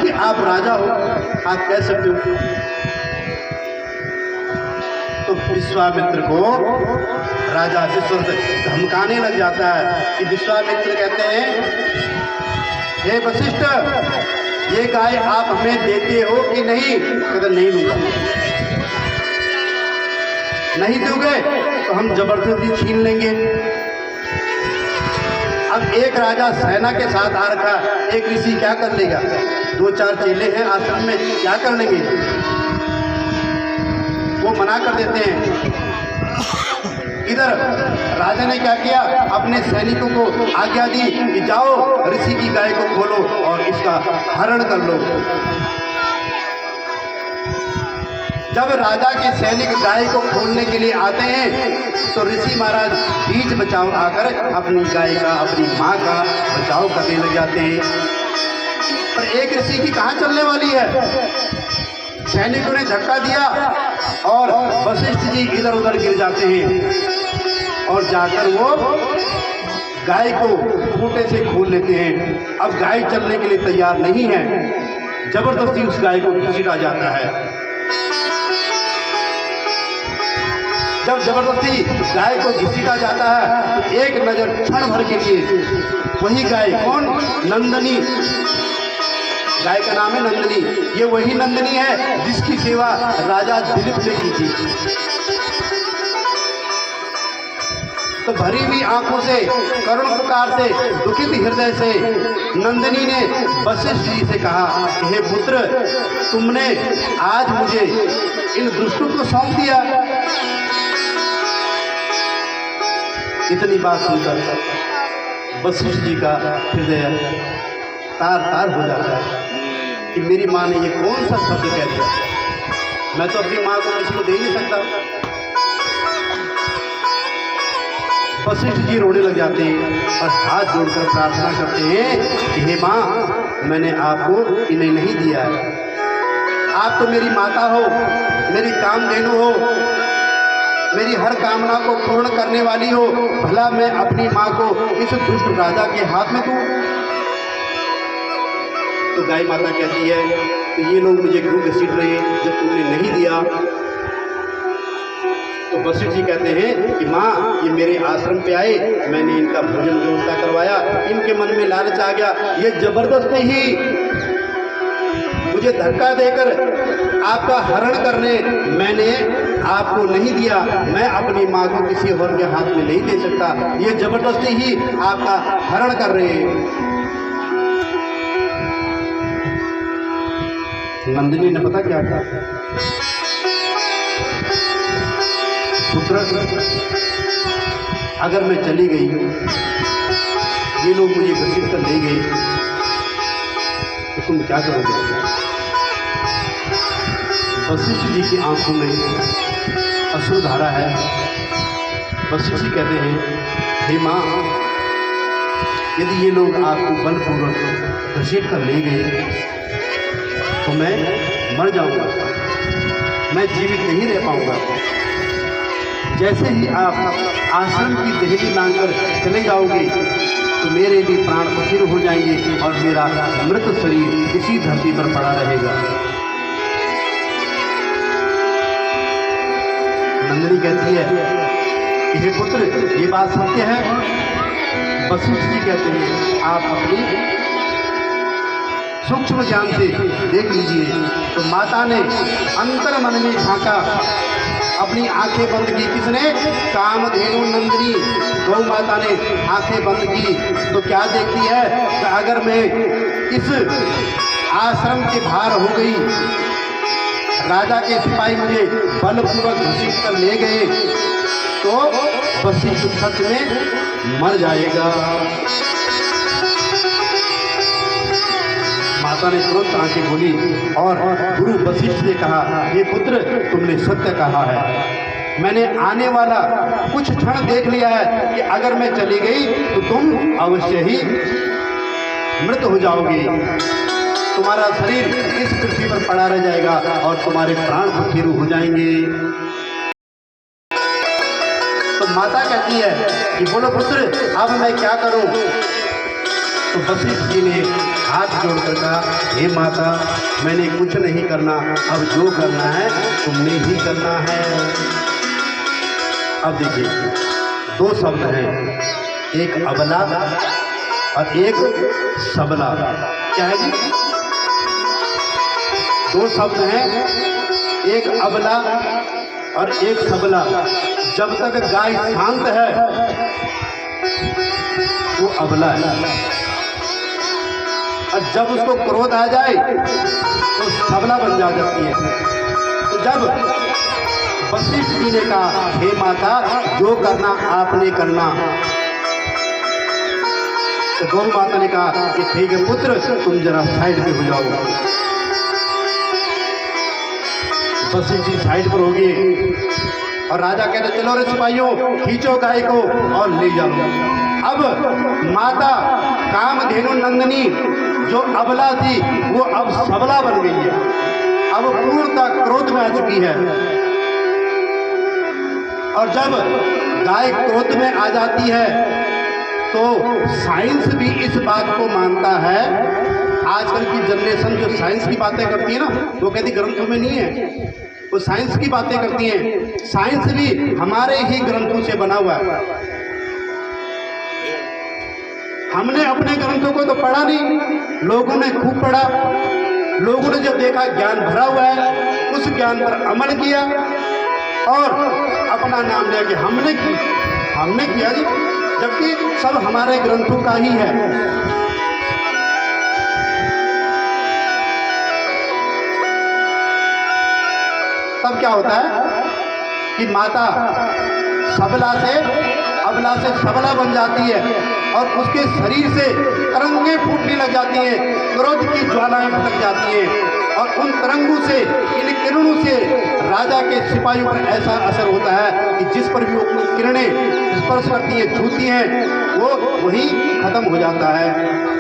कि आप राजा हो, आप कह सकते हो। तो विश्वामित्र को राजा विश्वामित्र धमकाने लग जाता है कि विश्वामित्र कहते हैं, हे वशिष्ठ, ये गाय आप हमें देते हो कि नहीं? कहते नहीं दूंगा। नहीं दोगे तो हम जबरदस्ती छीन लेंगे। अब एक राजा सेना के साथ आ रखा, एक ऋषि क्या कर लेगा? 2-4 चेले हैं आश्रम में, क्या कर लेंगे? वो मना कर देते हैं। इधर राजा ने क्या किया? अपने सैनिकों को आज्ञा दी कि जाओ ऋषि की गाय को खोलो और इसका हरण कर लो। जब राजा के सैनिक गाय को खोलने के लिए आते हैं तो ऋषि महाराज बीच बचाव आकर अपनी गाय का, अपनी माँ का बचाव करने लग जाते हैं। पर एक ऋषि की कहाँ चलने वाली है? सैनिकों ने धक्का दिया और वशिष्ठ जी इधर उधर गिर जाते हैं और जाकर वो गाय को खूंटे से खोल लेते हैं। अब गाय चलने के लिए तैयार नहीं है, जबरदस्ती उस गाय को घसीटा जाता है। जब जबरदस्ती गाय को घसीटा जाता है तो एक नजर क्षण भर के लिए वही गाय, कौन? नंदनी। गाय का नाम है नंदनी। ये वही नंदनी है जिसकी सेवा राजा दिलीप ने की थी। तो भरी हुई आंखों से, करुण पुकार से, दुखित हृदय से नंदिनी ने वशिष्ठ जी से कहा, हे पुत्र, तुमने आज मुझे इन दुष्टों को सौंप दिया। इतनी बात सुनकर वशिष्ठ जी का हृदय तार तार हो जाता है कि मेरी माँ ने ये कौन सा शब्द कह दिया। मैं तो अपनी माँ को किसी को दे ही नहीं सकता। वशिष्ठ जी रोने लग जाते हैं और हाथ जोड़कर प्रार्थना करते हैं कि हे माँ, मैंने आपको इन्हें नहीं दिया है। आप तो मेरी माता हो, मेरी कामधेनु हो, मेरी हर कामना को पूर्ण करने वाली हो। भला मैं अपनी माँ को इस दुष्ट राजा के हाथ में दूं? तो गाय माता कहती है, तो ये लोग मुझे क्यों घसीट रहे हैं जब तुमने नहीं दिया? तो वशिष्ठ जी कहते हैं कि माँ, ये मेरे आश्रम पे आए, मैंने इनका भोजन व्यवस्था करवाया, इनके मन में लालच आ गया, ये जबरदस्ती ही मुझे धक्का देकर आपका हरण करने मैंने आपको नहीं दिया। मैं अपनी माँ को किसी और के हाथ में नहीं दे सकता, ये जबरदस्ती ही आपका हरण कर रहे हैं। नंदिनी ने पता क्या कहा? पुत्र, अगर मैं चली गई, ये लोग मुझे घसीट कर ले गए, तो तुम क्या करोगे? वशिष्ठ जी की आंखों में अश्रुधारा है। वशिष्ठ जी कहते हैं, हे माँ, यदि ये लोग आपको बलपूर्वक घसीट कर ले गए तो मैं मर जाऊंगा, मैं जीवित नहीं रह पाऊंगा। जैसे ही आप आश्रम की देहली लांघकर चले जाओगे तो मेरे भी प्राण पथिर हो जाएंगे और मेरा मृत शरीर इसी धरती पर पड़ा रहेगा। नंदिनी कहती है कि हे पुत्र, ये बात सत्य है? वशिष्ठ जी कहते हैं, आप अपनी सूक्ष्म ज्ञान से देख लीजिए। तो माता ने अंतर मन में झांका, अपनी आंखें बंद की। किसने? कामधेनु नंदिनी गौ माता ने आंखें बंद की तो क्या देखती है कि अगर मैं इस आश्रम के बाहर हो गई, राजा के सिपाही मुझे बलपूर्वक घसीट कर ले गए, तो वशिष्ठ सच में मर जाएगा। माता ने तुरंत आके बोली और गुरु वशिष्ठ ने कहा, हे पुत्र, तुमने सत्य कहा है। मैंने आने वाला कुछ क्षण देख लिया है कि अगर मैं चली गई तो तुम अवश्य ही मृत हो जाओगे। तुम्हारा शरीर इस पृथ्वी पर पड़ा रह जाएगा और तुम्हारे प्राण पखेरु हो जाएंगे। तो माता कहती है कि बोलो पुत्र, अब मैं क्या करूं? तो वशिष्ठ जी ने हाथ जोड़कर कहा, हे माता, मैंने कुछ नहीं करना, अब जो करना है तुमने ही करना है। अब देखिए, दो शब्द हैं, एक अबला और एक सबला। क्या है जी? दो शब्द हैं, एक अबला और एक सबला। जब तक गाय शांत है वो अबला है, और जब उसको क्रोध आ जाए तो सबला बन जाती है। तो जब वशिष्ठ जी ने कहा, हे माता, जो करना आपने करना, तो गौ माता ने कहा कि ठीक है पुत्र, तुम जरा साइड पे हो जाओ। वशिष्ठ जी साइड पर हो गए और राजा कहते, चलो रे सिपाहियों, खींचो गाय को और ले जाओ। अब माता कामधेनु नंदिनी जो अबला थी वो अब सबला बन गई है, अब पूर्णतः क्रोध में आ चुकी है। और जब गाय क्रोध में आ जाती है तो साइंस भी इस बात को मानता है। आजकल की जनरेशन जो साइंस की बातें करती है ना, वो कहती ग्रंथों में नहीं है, वो साइंस की बातें करती हैं। साइंस भी हमारे ही ग्रंथों से बना हुआ है। हमने अपने ग्रंथों को तो पढ़ा नहीं, लोगों ने खूब पढ़ा। लोगों ने जब देखा ज्ञान भरा हुआ है, उस ज्ञान पर अमल किया और अपना नाम लिया कि हमने किया जी, जबकि सब हमारे ग्रंथों का ही है। तब क्या होता है कि माता सबला से अबला से सबला बन जाती है और उसके शरीर से तरंगे फूटने लग जाती हैं, क्रोध की ज्वालाएं भड़क जाती हैं और उन तरंगों से, इन किरणों से राजा के सिपाहियों पर ऐसा असर होता है कि जिस पर भी वो किरणें स्पर्श करती हैं, छूती हैं, वो वही खत्म हो जाता है।